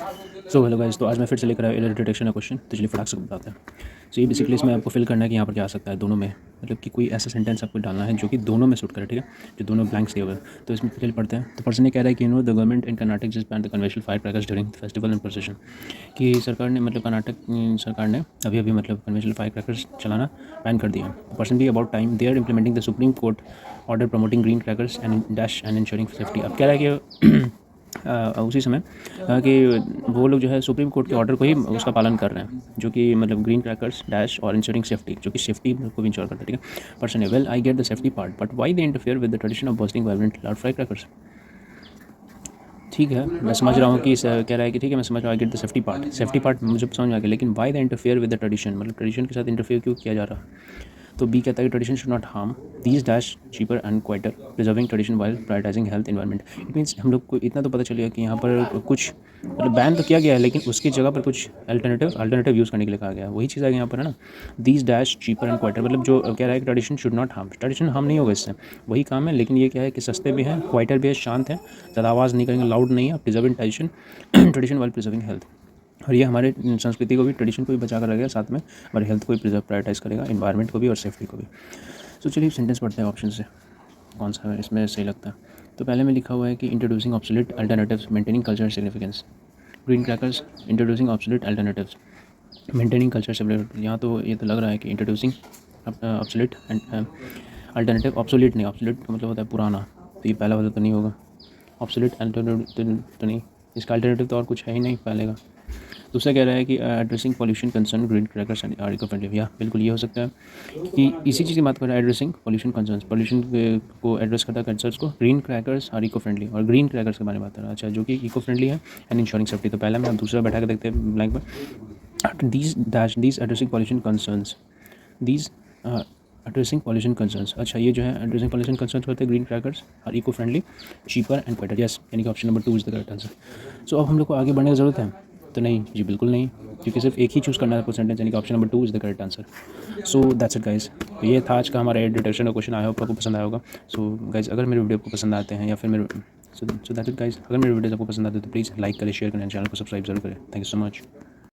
So hello guys, तो आज मैं फिर से लेकर आया एरर डिटेक्शन का क्वेश्चन। तो चलिए फटाक से बताते हैं। सो ये बेसिकली इसमें आपको फिल करना है कि यहाँ पर क्या आ सकता है दोनों में, मतलब कि कोई ऐसा सेंटेंस आपको डालना है जो कि दोनों में सूट करे, ठीक है, जो दोनों ब्लैंक्स दिए हुए हैं। तो इसमें फिल पढ़ते हैं। तो पर्सन ने कह रहा है कि the government in Karnataka just ban the conventional fire crackers during festival and procession. कि सरकार ने, मतलब कर्नाटक सरकार ने अभी अभी मतलब कन्वेंशनल फायर क्रैकर्स चलाना बैन कर दिया। पर्सन भी about time they are implementing the supreme court order promoting green crackers and dash and ensuring safety. अब कह रहा है कि उसी समय कि वो लोग जो है सुप्रीम कोर्ट के ऑर्डर को ही उसका पालन कर रहे हैं, जो कि मतलब ग्रीन क्रैकर्स डैश और इंश्योरिंग सेफ्टी, जो कि सेफ्टी को भी इंश्योर करता है, ठीक है। पर्सन है, well I get the safety part but why they interfere with the tradition of bursting vibrant loud fire crackers. ठीक है, मैं समझ रहा हूँ कि कह रहा है कि ठीक है, मैं समझ रहा हूँ, I get the safety part मुझे समझ में आ गया, लेकिन why the interfere with the tradition, मतलब ट्रेडिशन के साथ इंटरफेयर क्यों किया जा रहा है। तो बी कहता है कि tradition should not harm these dash cheaper and quieter preserving tradition while prioritising health environment. It means हम लोग को इतना तो पता चलेगा कि यहाँ पर कुछ मतलब बैन तो किया गया है, लेकिन उसकी जगह पर कुछ अल्टरनेटिव यूज़ करने के लिए कहा गया है। वही चीज़ आ गई यहाँ पर, है ना। These dash cheaper and quieter, मतलब जो कह रहा है कि tradition should not harm, tradition harm नहीं होगा इससे, वही काम है, लेकिन ये क्या है कि सस्ते भी हैं, क्वाइटर भी है, शांत है, ज़्यादा आवाज़ नहीं करेंगे, लाउड नहीं है, preserving tradition while preserving health. और ये हमारे संस्कृति को भी, ट्रेडिशन को भी बचा कर रखेगा, साथ में हमारे हेल्थ को भी प्रायोरिटाइज करेगा, इन्वायरमेंट को भी और सेफ्टी को भी। तो चलिए सेंटेंस पढ़ते हैं ऑप्शन से, कौन सा है इसमें सही लगता है। तो पहले में लिखा हुआ है कि introducing obsolete alternatives maintaining culture significance. Green crackers introducing obsolete alternatives maintaining culture significance. यहाँ तो ये तो लग रहा है कि इंट्रोड्यूसिंग ऑब्सोलीट अल्टरनेटिव, ऑब्सोलीट नहीं, ऑब्सोलीट का मतलब होता है पुराना, तो ये पहला वाला तो नहीं होगा। ऑब्सोलीट अल्टरनेटिव तो नहीं, इसका अल्टरनेटिव तो और कुछ है ही नहीं पहले का। दूसरा कह रहा है कि addressing pollution concern green crackers and are eco friendly. या बिल्कुल ये हो सकता है कि इसी चीज़ की बात कर रहा है, एड्रेसिंग पॉल्यूशन कंसर्न, पॉल्यूशन को एड्रेस करता है कंसर्न्स को, green crackers are eco friendly, और ग्रीन क्रैकर्स के बारे में बात कर रहा है, अच्छा, जो कि इको फ्रेंडली है एंड इंश्योरिंग सेफ्टी। तो पहला में आप दूसरा बैठा कर देखते हैं ब्लैंक पर, these addressing pollution concerns, these addressing pollution concerns. अच्छा, ये जो है एड्रेसिंग पॉल्यूशन कंसर्न्स होते हैं ग्रीन क्रैकर्स और eco friendly, cheaper and quieter. Yes, यानी कि option number 2 is the correct answer. So अब हम लोग को आगे बढ़ने की ज़रूरत है, तो नहीं जी, बिल्कुल नहीं, क्योंकि सिर्फ एक ही चूज़ करना है आपको सेंटेंस, यानी कि option number 2 is the correct answer. So that's it guys, ये था आज का हमारा एड डिटेक्शन का क्वेश्चन। आई होप आपको पसंद आया होगा। सो गाइस, अगर मेरे वीडियो आपको पसंद आते हैं या फिर मेरे सो दैट्स इट गाइस, अगर मेरे वीडियोस आपको पसंद आते हैं तो प्लीज़ लाइक करें, शेयर करें, चैनल को सब्सक्राइब जरूर करें। Thank you so much.